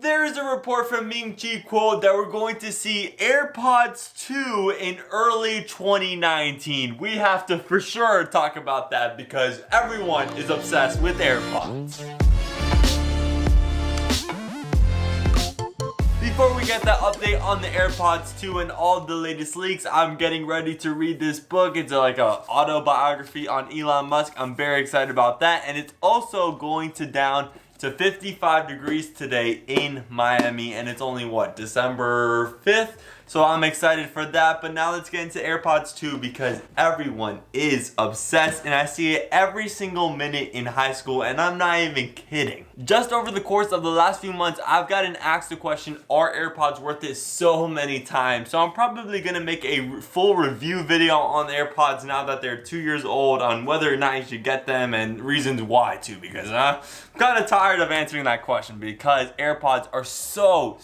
There is a report from Ming-Chi Kuo that we're going to see AirPods 2 in early 2019. We have to for sure talk about that because everyone is obsessed with AirPods. Before we get that update on the AirPods 2 and all of the latest leaks, I'm getting ready to read this book. It's like an autobiography on Elon Musk. I'm very excited about that, and it's also going down to 55 degrees today in Miami, and it's only what, December 5th? So I'm excited for that. But now let's get into AirPods 2 because everyone is obsessed, and I see it every single minute in high school, and I'm not even kidding. Just over the course of the last few months, I've gotten asked the question, are AirPods worth it, so many times. So I'm probably gonna make a full review video on the AirPods now that they're 2 years old, on whether or not you should get them and reasons why too, because I'm kind of tired of answering that question because AirPods are so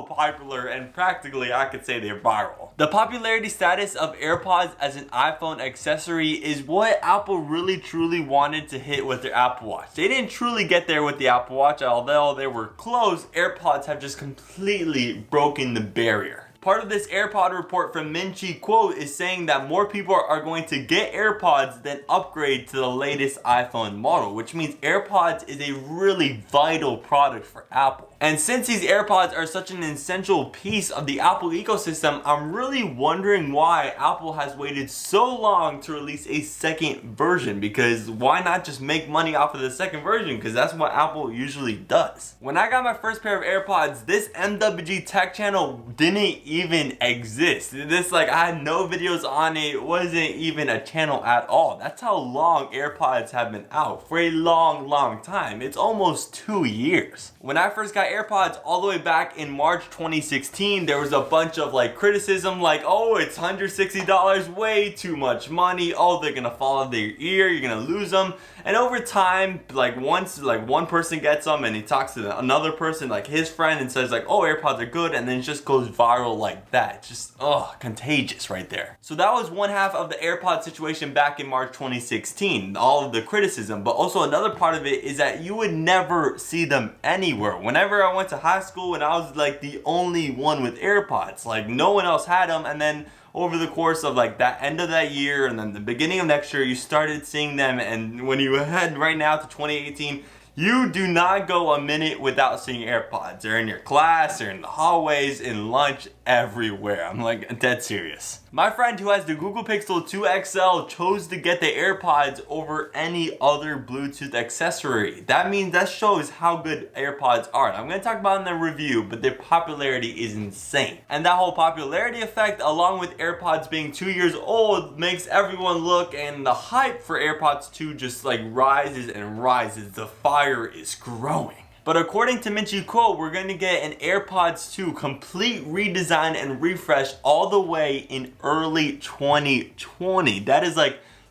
popular, and practically I could say they're viral. The popularity status of AirPods as an iPhone accessory is what Apple really truly wanted to hit with their Apple Watch. They didn't truly get there with the Apple Watch, although they were close. AirPods have just completely broken the barrier. Part of this AirPod report from Ming-Chi Kuo is saying that more people are going to get AirPods than upgrade to the latest iPhone model, which means AirPods is a really vital product for Apple. And since these AirPods are such an essential piece of the Apple ecosystem, I'm really wondering why Apple has waited so long to release a second version, because why not just make money off of the second version, because that's what Apple usually does. When I got my first pair of AirPods, this MWG Tech channel didn't even exist. I had no videos on it. It wasn't even a channel at all. That's how long AirPods have been out, for a long time. It's almost 2 years. When I first got AirPods all the way back in March 2016, there was a bunch of criticism like, oh, it's $160, way too much money. Oh, they're gonna fall out of their ear, you're gonna lose them. And over time, once one person gets them and he talks to another person, his friend, and says oh, AirPods are good, and then it just goes viral like that. Just, contagious right there. So that was one half of the AirPod situation back in March 2016, all of the criticism. But also another part of it is that you would never see them anywhere. Whenever I went to high school and I was the only one with AirPods, no one else had them, and then over the course of that end of that year and then the beginning of next year, you started seeing them. And when you head right now to 2018, you do not go a minute without seeing AirPods. They're in your class, they're in the hallways, in lunch, everywhere. I'm dead serious. My friend who has the Google Pixel 2 XL chose to get the AirPods over any other Bluetooth accessory. That shows how good AirPods are. I'm going to talk about it in the review, but their popularity is insane. And that whole popularity effect, along with AirPods being 2 years old, makes everyone look, and the hype for AirPods 2 just rises and rises. The fire is growing. But according to Ming-Chi Kuo, we're going to get an AirPods 2 complete redesign and refresh all the way in early 2020. That is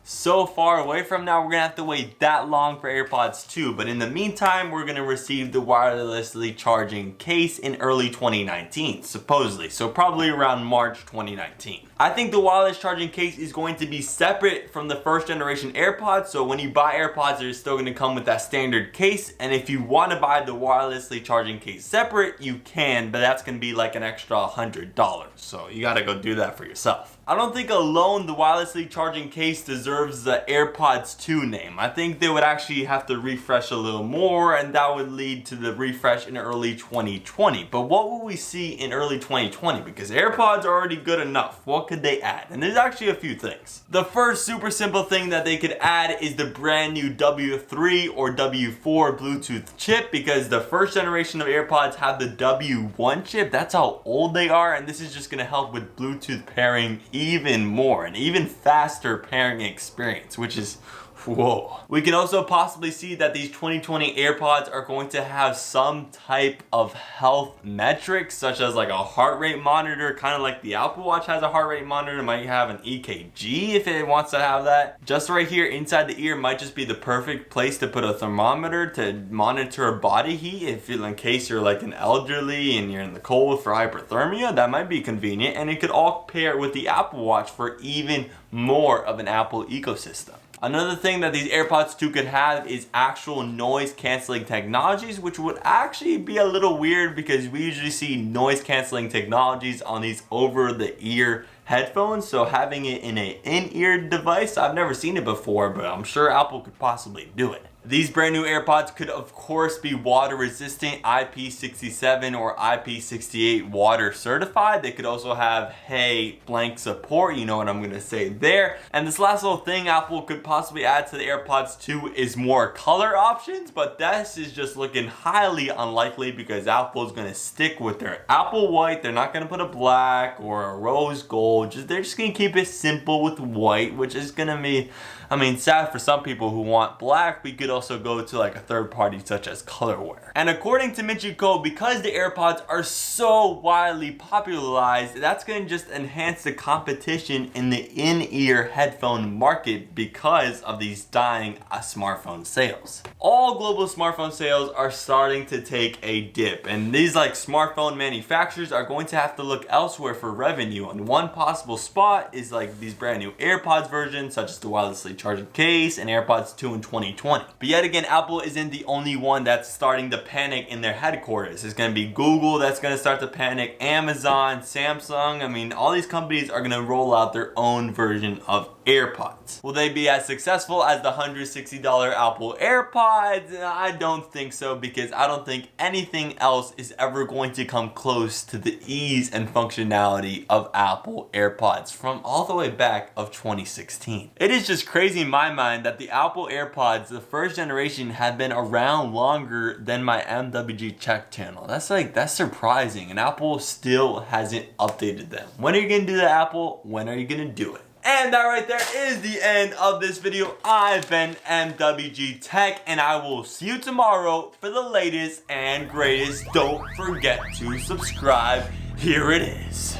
so far away from now. We're going to have to wait that long for AirPods 2. But in the meantime, we're going to receive the wirelessly charging case in early 2019, supposedly. So probably around March 2019. I think the wireless charging case is going to be separate from the first generation AirPods. So when you buy AirPods, they're still going to come with that standard case. And if you want to buy the wirelessly charging case separate, you can, but that's going to be an extra $100. So you got to go do that for yourself. I don't think alone the wirelessly charging case deserves the AirPods 2 name. I think they would actually have to refresh a little more, and that would lead to the refresh in early 2020. But what will we see in early 2020? Because AirPods are already good enough. What could they add? And there's actually a few things. The first super simple thing that they could add is the brand new W3 or W4 Bluetooth chip, because the first generation of AirPods have the W1 chip. That's how old they are, and this is just going to help with Bluetooth pairing even more, an even faster pairing experience, which is whoa. We can also possibly see that these 2020 AirPods are going to have some type of health metrics, such as a heart rate monitor, kind of like the Apple Watch has a heart rate monitor. It might have an EKG if it wants to have that. Just right here inside the ear might just be the perfect place to put a thermometer to monitor body heat in case you're an elderly and you're in the cold for hyperthermia. That might be convenient, and it could all pair with the Apple Watch for even more of an Apple ecosystem. Another thing that these AirPods 2 could have is actual noise canceling technologies, which would actually be a little weird because we usually see noise canceling technologies on these over the ear headphones. So having it in an in-ear device, I've never seen it before, but I'm sure Apple could possibly do it. These brand new AirPods could of course be water resistant, IP67 or IP68 water certified. They could also have hey blank support, you know what I'm gonna say there. And this last little thing Apple could possibly add to the AirPods 2 is more color options, but this is just looking highly unlikely because Apple's gonna stick with their Apple white. They're not gonna put a black or a rose gold. They're just gonna keep it simple with white, which is gonna be, I mean, sad for some people who want black. We could also go to like a third party such as Colorware. And according to Michiko, because the AirPods are so widely popularized, that's going to just enhance the competition in the in-ear headphone market because of these dying smartphone sales. All global smartphone sales are starting to take a dip, and these like smartphone manufacturers are going to have to look elsewhere for revenue. And one possible spot is like these brand new AirPods versions, such as the wirelessly charging case and AirPods 2 in 2020. But yet again, Apple isn't the only one that's starting to panic in their headquarters. It's going to be Google that's going to start to panic, Amazon, Samsung. I mean, all these companies are going to roll out their own version of AirPods. Will they be as successful as the $160 Apple AirPods? I don't think so, because I don't think anything else is ever going to come close to the ease and functionality of Apple AirPods from all the way back of 2016. It is just crazy in my mind that the Apple AirPods, the first generation, have been around longer than my MWG channel. That's surprising, and Apple still hasn't updated them. When are you gonna do that, Apple? When are you gonna do it? And that right there is the end of this video. I've been MWG Tech, and I will see you tomorrow for the latest and greatest. Don't forget to subscribe. Here it is.